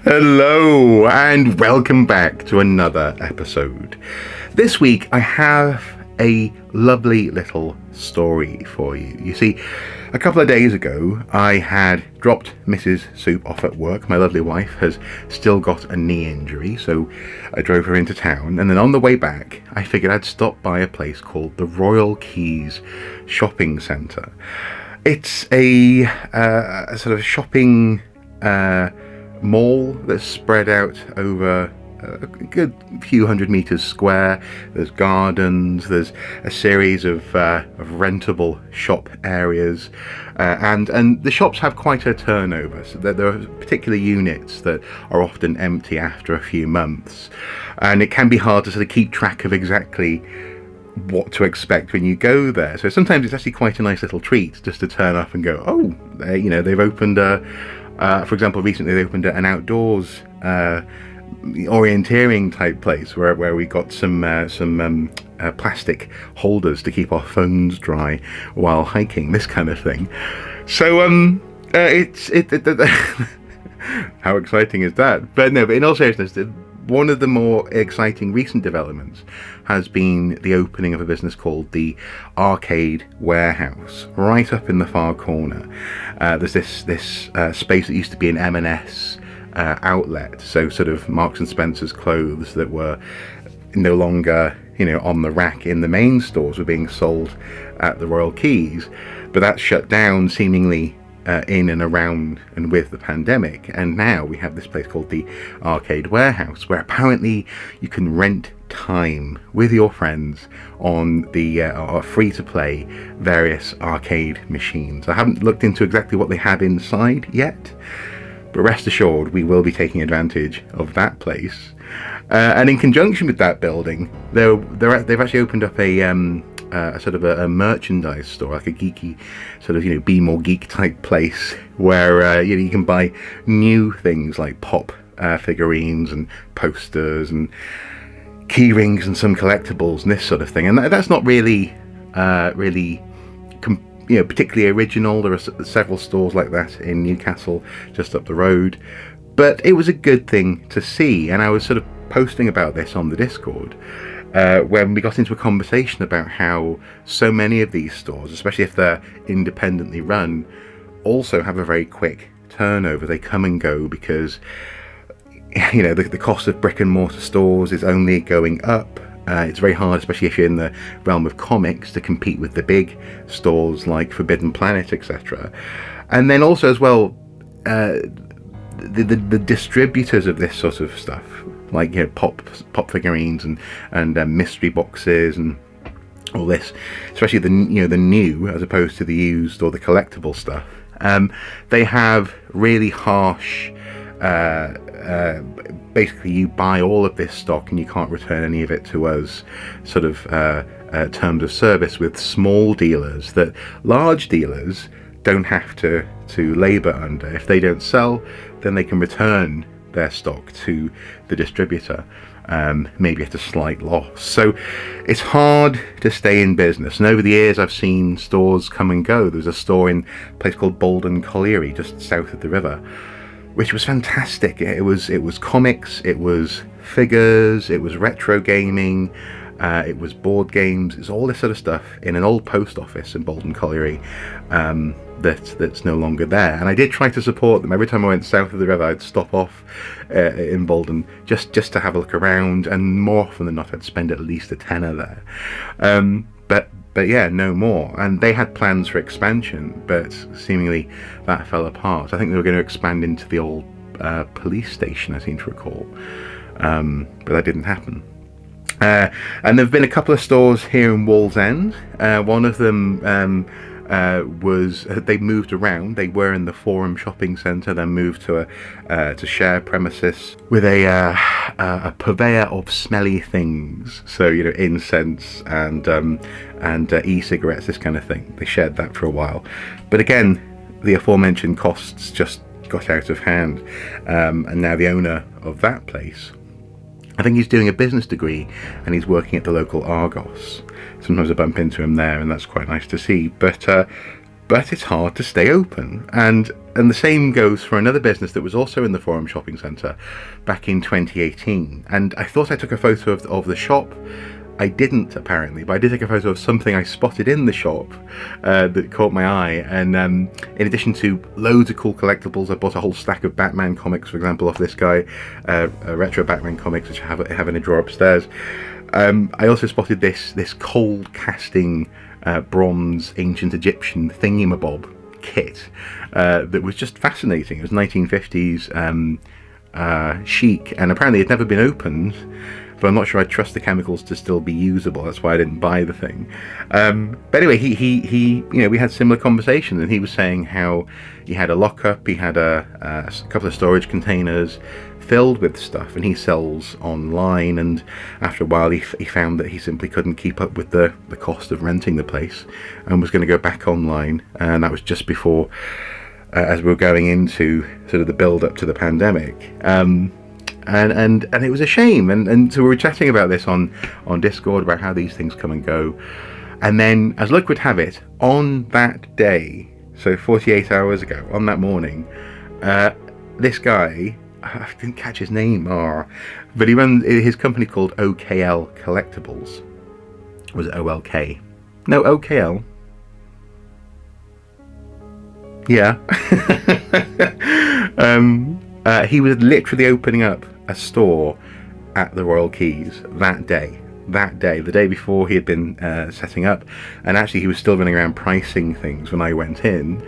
Hello and welcome back to another episode. This week I have a lovely little story for you. You see, a couple of days ago I had dropped Mrs. Soup off at work. My lovely wife has still got a knee injury, so I drove her into town, and then on the way back I figured I'd stop by a place called the Royal Quays Shopping Centre. It's a sort of shopping mall that's spread out over a good few hundred meters square. There's gardens, there's a series of rentable shop areas, and the shops have quite a turnover, so there are particular units that are often empty after a few months, and it can be hard to sort of keep track of exactly what to expect when you go there. So sometimes it's actually quite a nice little treat just to turn up and go, oh, they've opened for example, recently they opened an outdoors orienteering type place where we got some plastic holders to keep our phones dry while hiking, this kind of thing. So how exciting is that? But in all seriousness, one of the more exciting recent developments has been the opening of a business called the Arcade Warehouse, right up in the far corner. There's this space that used to be an M&S outlet, so sort of Marks and Spencer's clothes that were no longer on the rack in the main stores were being sold at the Royal Quays, but that's shut down seemingly in and around and with the pandemic, and now we have this place called the Arcade Warehouse, where apparently you can rent time with your friends on the free-to-play various arcade machines. I haven't looked into exactly what they have inside yet, but rest assured we will be taking advantage of that place. And in conjunction with that building, they've actually opened up a sort of a merchandise store, like a geeky sort of be more geek type place, where you can buy new things like pop figurines and posters and key rings and some collectibles and this sort of thing. And that's not really particularly original. There are several stores like that in Newcastle just up the road, but it was a good thing to see. And I was sort of posting about this on the Discord when we got into a conversation about how so many of these stores, especially if they're independently run, also have a very quick turnover. They come and go because the cost of brick and mortar stores is only going up. It's very hard, especially if you're in the realm of comics, to compete with the big stores like Forbidden Planet, etc. And then also as well, the distributors of this sort of stuff, like pop figurines and mystery boxes and all this, especially the new as opposed to the used or the collectible stuff. They have really harsh. Basically, you buy all of this stock and you can't return any of it to us. Sort of terms of service with small dealers that large dealers don't have to labour under. If they don't sell, then they can return their stock to the distributor, maybe at a slight loss. So it's hard to stay in business, and over the years I've seen stores come and go. There's a store in a place called Bolden Colliery just south of the river, which was fantastic. It was comics, it was figures, it was retro gaming, it was board games. It's all this sort of stuff in an old post office in Bolden Colliery that's no longer there. And I did try to support them. Every time I went south of the river, I'd stop off in Bolden just to have a look around, and more often than not I'd spend at least a tenner there. But yeah, no more. And they had plans for expansion, but seemingly that fell apart. I think they were going to expand into the old police station, I seem to recall, but that didn't happen. And there have been a couple of stores here in Wallzen. One of them they moved around. They were in the Forum Shopping Centre, then moved to share premises with a purveyor of smelly things. So incense and e-cigarettes, this kind of thing. They shared that for a while, but again, the aforementioned costs just got out of hand, and now the owner of that place, I think he's doing a business degree and he's working at the local Argos. Sometimes I bump into him there, and that's quite nice to see. But but it's hard to stay open. And the same goes for another business that was also in the Forum Shopping Centre back in 2018. And I thought I took a photo of the shop. I didn't, apparently, but I did take a photo of something I spotted in the shop that caught my eye. And in addition to loads of cool collectibles, I bought a whole stack of Batman comics, for example, off this guy, retro Batman comics, which I have in a drawer upstairs. I also spotted this cold casting bronze ancient Egyptian thingamabob kit that was just fascinating. It was 1950s chic, and apparently it had never been opened. But I'm not sure I trust the chemicals to still be usable. That's why I didn't buy the thing. But anyway, he we had similar conversations, and he was saying how he had a lockup, he had a couple of storage containers filled with stuff, and he sells online. And after a while, he found that he simply couldn't keep up with the cost of renting the place, and was going to go back online. And that was just before, as we were going into sort of the build up to the pandemic. And it was a shame, and so we were chatting about this on Discord about how these things come and go. And then, as luck would have it, on that day, so 48 hours ago, on that morning, this guy, I didn't catch his name, but he runs his company called OKL Collectibles. Was it OLK? No, OKL. Yeah. He was literally opening up a store at the Royal Quays that day, the day before he had been setting up, and actually he was still running around pricing things when I went in.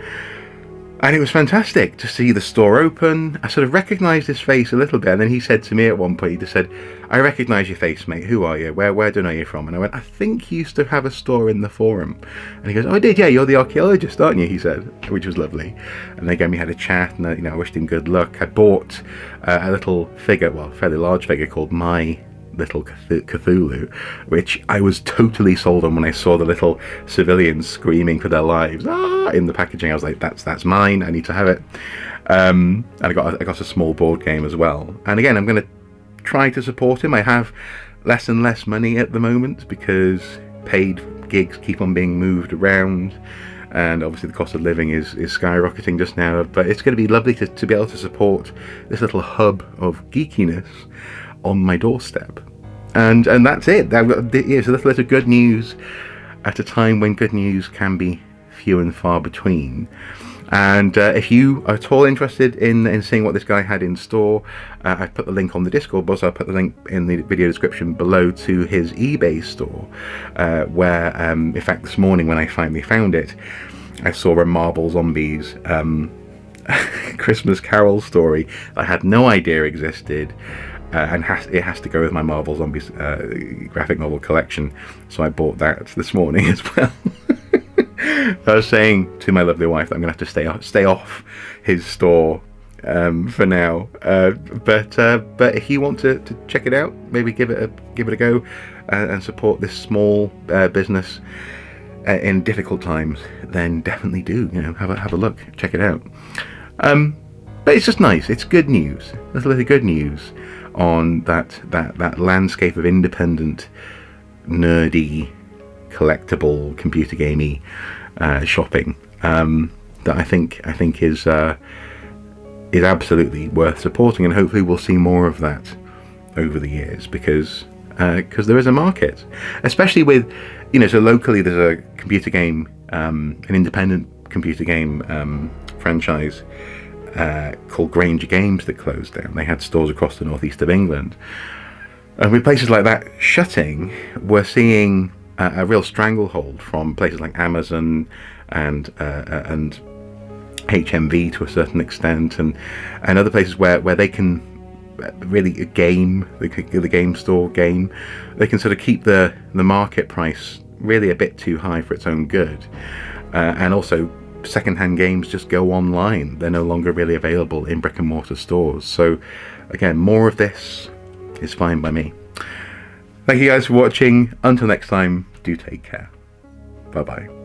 And it was fantastic to see the store open. I sort of recognised his face a little bit, and then he said to me at one point, he just said, "I recognise your face, mate. Who are you? Where do I know you from?" And I went, "I think you used to have a store in the Forum." And he goes, "Oh, I did, yeah, you're the archaeologist, aren't you?" he said, which was lovely. And again, we had a chat, and I wished him good luck. I bought a little figure, well, a fairly large figure called My Little Cthulhu, which I was totally sold on when I saw the little civilians screaming for their lives in the packaging. I was like, that's mine, I need to have it. And I got a small board game as well. And again, I'm going to try to support him. I have less and less money at the moment because paid gigs keep on being moved around, and obviously the cost of living is skyrocketing just now. But it's going to be lovely to be able to support this little hub of geekiness on my doorstep. And that's it. I've got a little bit of good news at a time when good news can be few and far between. And if you are at all interested in seeing what this guy had in store, I've put the link on the Discord, but also I'll put the link in the video description below to his eBay store, where in fact this morning when I finally found it, I saw a Marble Zombies Christmas Carol story I had no idea existed. And it has to go with my Marvel Zombies graphic novel collection, so I bought that this morning as well. I was saying to my lovely wife that I'm going to have to stay off his store for now. But if you want to check it out, maybe give it a go and support this small business in difficult times, then definitely do. Have a look, check it out. But it's just nice. It's good news. There's a little good news on that landscape of independent, nerdy, collectible, computer gamey shopping that I think is absolutely worth supporting, and hopefully we'll see more of that over the years because there is a market, especially with so locally there's a computer game, an independent computer game franchise called Granger Games that closed down. They had stores across the northeast of England, and with places like that shutting, we're seeing a real stranglehold from places like Amazon and HMV to a certain extent, and other places where they can really the game store game, they can sort of keep the market price really a bit too high for its own good, and also second-hand games just go online. They're no longer really available in brick and mortar stores. So again, more of this is fine by me. Thank you guys for watching. Until next time, do take care. Bye bye.